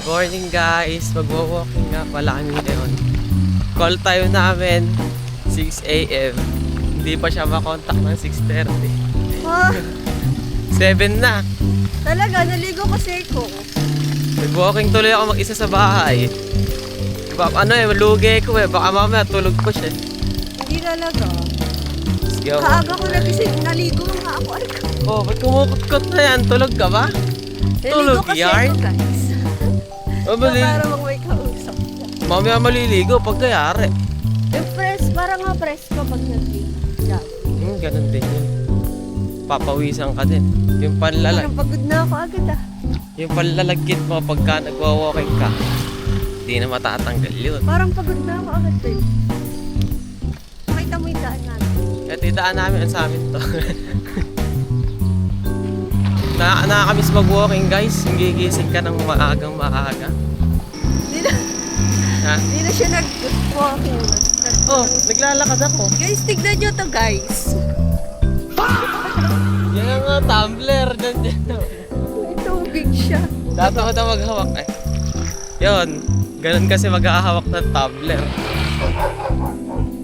Morning guys, magwa-walking nga pala kami ngayon. Call tayo namin 6 AM. Hindi pa siya makontak ng 6:30. Ah, 7 na. talaga, naligo kasi ko. Nag-walking tuloy ako mag-isa sa bahay. Lugi ko baka mamaya tulog ko siya. Hindi talaga. Sige ako. Kaaga ko nagising, naligo nga ako. Ay, Oh, ba't kumukot-kot na yan? Tulog ka ba? Tulog naligo kasi yarn? ako, guys. Oh, mali. Para mang may kausap. Mamaya maliligo pag kayari. Yung press, parang nga press ka pag nag-ligo. Ganun din yun. Papawisan ka din. Yung panlalag. Parang pagod na ako agad ah. Yung panlalagkit mo pagka nagwa-walking ka, hindi na matatanggal yun. Parang pagod na ako agad eh. Makita mo yung daan natin. At idaan namin sa amin to. Nakakamiss mag-walking guys. Gigising ka ng maagang maaga. Ha? Hindi na siya nag-walking. Oh, naglalakad ako. Guys, tignan nyo to guys. Yan ang mga tumbler. May tubig siya. Dati ko na maghawak eh. Yun, ganun kasi maghahawak ng tumbler.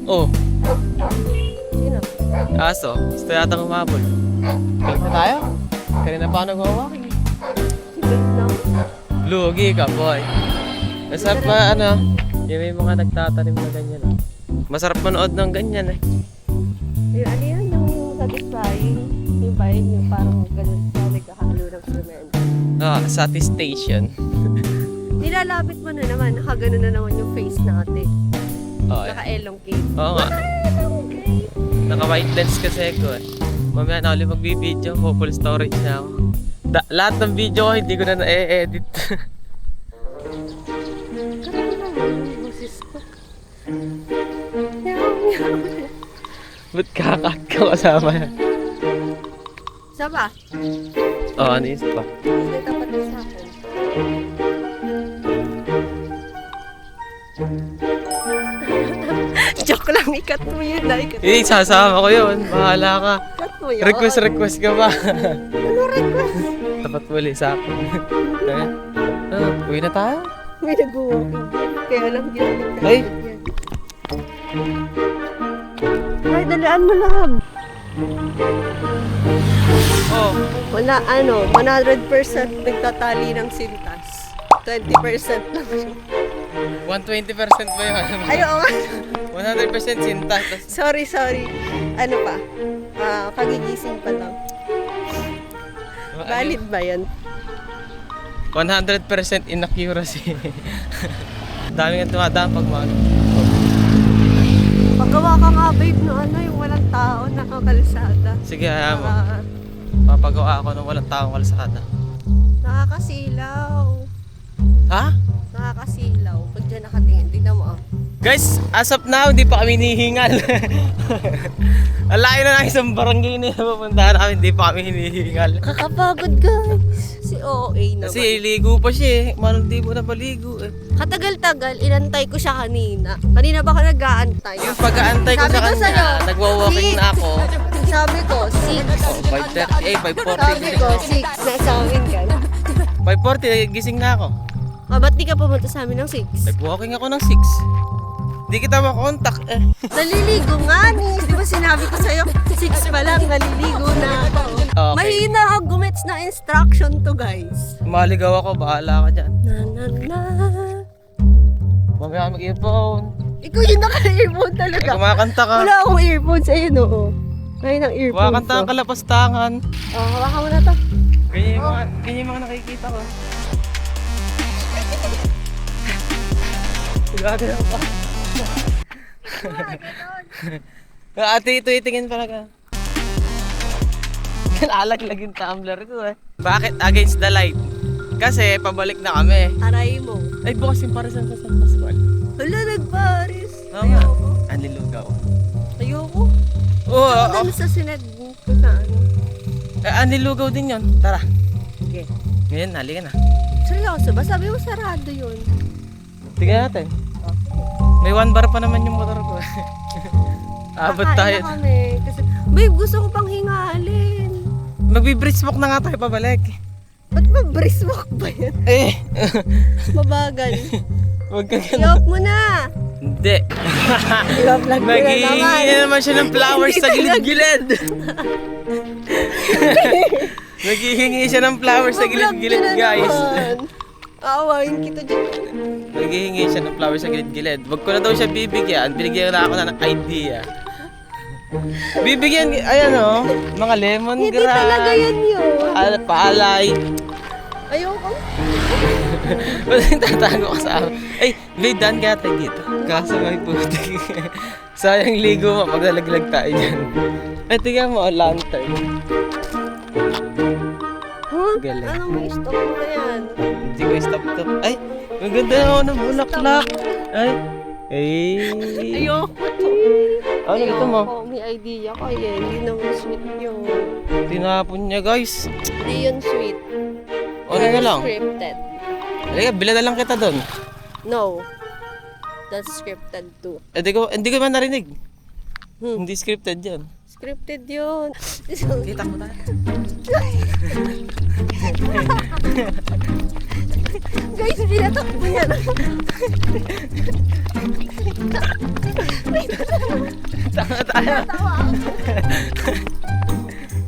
Oh, Yun ah. aso, gusto yata umabol. Balik na tayo? Kanina pa ako nag-walking. Wait lang. Lugi ka, boy. Masarap pa, yung may mga nagtatanim na ganyan. Masarap manood ng ganyan eh. Yung ano yun, yung satisfying. Yung bayan yung parang ganun siya, nagkakalo ng cement. Satisfaction. Nilalapit mo na naman, nakaganon na naman yung face natin. Oh, Naka-elongate. oo nga. Okay. Naka-white lens kasi ko eh. Mamaya na ulit magbibideo, full storage na ako. Lahat ng video ko, hindi ko na na-edit. Karoon na yung boses ko. Ba't kakat ka kasama yan? Isa ba? Oo, ano yung pa? Hindi tapat na sa akin. Joke lang, ikat mo yun. Ikat mo. Sasama ko yun. Bahala ka. Ikat mo yun. Request ka ba? Ano request? Tapat muli sa akin. Uwi na tayo? May nag-walking. Kaya lang ginagawa. Ay. Ay, dalaan mo lang. Oh, Wala, 100% nagtatali ng sintas. 20% lang siya. 120% ba yun? Ay, oo nga. 100% sinta. Sorry. Ano pa? Pagigising pa lang. Valid ba yan? 100% inaccuracy. Dami nga tumadaan pag mga... Paggawa ka nga, babe, no, yung walang tao na kalsada. Sige, hayaan mo. Ah, Papagawa ako ng walang taong kalsada. nakakasilaw. Ha? Nakakasilaw. Pag dyan nakatingin, tignan mo. Guys, as of now, hindi pa kami hinihingal. Ang layo na ng isang barangay na pupuntahan namin, hindi pa kami hinihingal. Kakapagod, guys. Si OA naman. Kasi ligo pa siya eh. Manong di mo na maligo eh. Katagal-tagal, inantay ko siya kanina. Kanina ba ka nag-aantay? Yung pag-aantay ko Sabi sa ko kanya, sa'yo, nagwa-walking na ako. Sabi ko, 6. Oh, 5:30, 5:40 Sabi ko, 6. Nasa amin ka. 5:40, gising na ako. Ba't di ka pumunta sa amin ng 6? Nag-walking ako ng 6. Di kita makontak eh. Naliligo nga, Nis. Di ba sinabi ko sa'yo, 6 pa lang, naliligo na ako. Okay. Mahina ako gumets na instruction to, guys. Maligaw ako, bahala ka dyan. Na. Mamaya mag-earphone. Ikaw yung naka-earphone talaga. Ay, kumakanta ka. Wala akong earphones. Ayun, oo. Ayun ang earphones. Kumakanta ang kalapastangan. Oh, hawakan mo na to. Ganyan yung mga nakikita ko. Gagalaw pa. Ate, ito itingin talaga. Alag-lag yung tumbler ko eh. Bakit against the light? Kasi pabalik na kami. Aray mo. Ay, bukas yung para sa San Pascual. Hala, nagparis. Oo nga. Ayoko. Anlilugaw. Ayoko. Oo, Ako dun sa sinad ko sa ano. anlilugaw din yon. Tara. Sige. Ngayon, halika na. Seryoso ba? Sabi mo sarado yun. Tingnan natin. May 1 bar pa naman yung motor ko. Abot Kakain tayo. na kami. Kasi, babe, gusto ko pang hingalin. Magbi-bridge walk na nga tayo pabalik. Ba't ba brisk walk ba yan? Eh! Mabagal. Huwag ka ganun. I-off mo na! Hindi. I-off lang ko na Naghihingi naman. na naman siya ng flowers sa gilid-gilid. Naghihingi siya ng flowers sa gilid-gilid, guys. Aawain kita dyan. Naghihingi siya ng flowers sa gilid-gilid. Wag ko na daw siya bibigyan. Binigyan na ako na ng idea. Bibigyan, ayan o, mga lemongrass. Hindi talaga yan yun. Paalay. Ayoko. Ba't tatago ka sa akin? Ay, babe, daan kaya tayo dito. Kaso may putik. Sayang ligo mo pag nalaglag tayo dyan. Ay, tingnan mo, lantern. Huh? Galing. Anong stop mo na yan? Hindi ko stop to. Ay, ang ganda naman ng bulaklak. Ay. Ayoko to. Ano ito mo? Ayoko, may idea ko eh. Hindi naman sweet yun. Tinapon niya, guys. Hindi yun sweet. Ano na lang? Scripted. Halika, bila na lang kita doon. No. That's scripted too. Hindi ko man narinig. Hmm. Hindi scripted yan. Scripted yun. Kita mo tayo. Guys, pinatakbo yan. Tanga tayo. Tawa ako.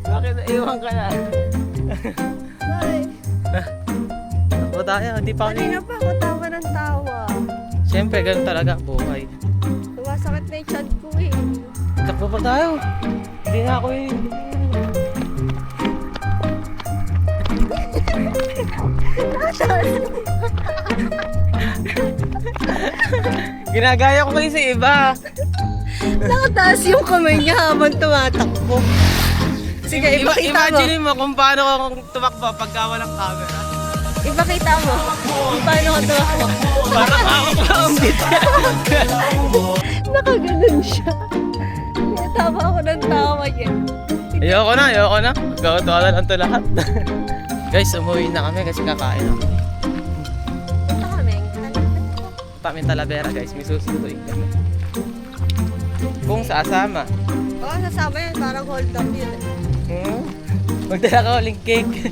Bakit naiwan ka na? Ay, Takbo tayo, hindi pa kami. kanina pa ako tawa ng tawa. Siyempre, ganun talaga ang buhay. Sumasakit na yung chan ko eh. Takbo pa tayo. Hindi na ako eh. Ginagaya ko kayo sa iba. Nakataas yung kamay niya habang tumatakbo. Sige, ipakita mo. Imagine mo kung paano kung tumakbo pagka walang camera. Ipakita mo. Kung paano ka tumakbo. Parang ako pa ang Nakaganon siya. Tawa ako ng tawa niya. Ayoko na. Gawin na lang ito lahat. Guys, umuwi na kami kasi kakain ako. Punta kami. Pamin Talavera guys, may susunduin kami. Kung sasama. Oo, sasama yan. Parang hold up yun. Magdala ka uling cake.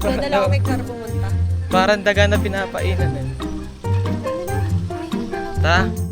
Dala ko kay Car pumunta. Parang daga na pinapainan eh. Tara.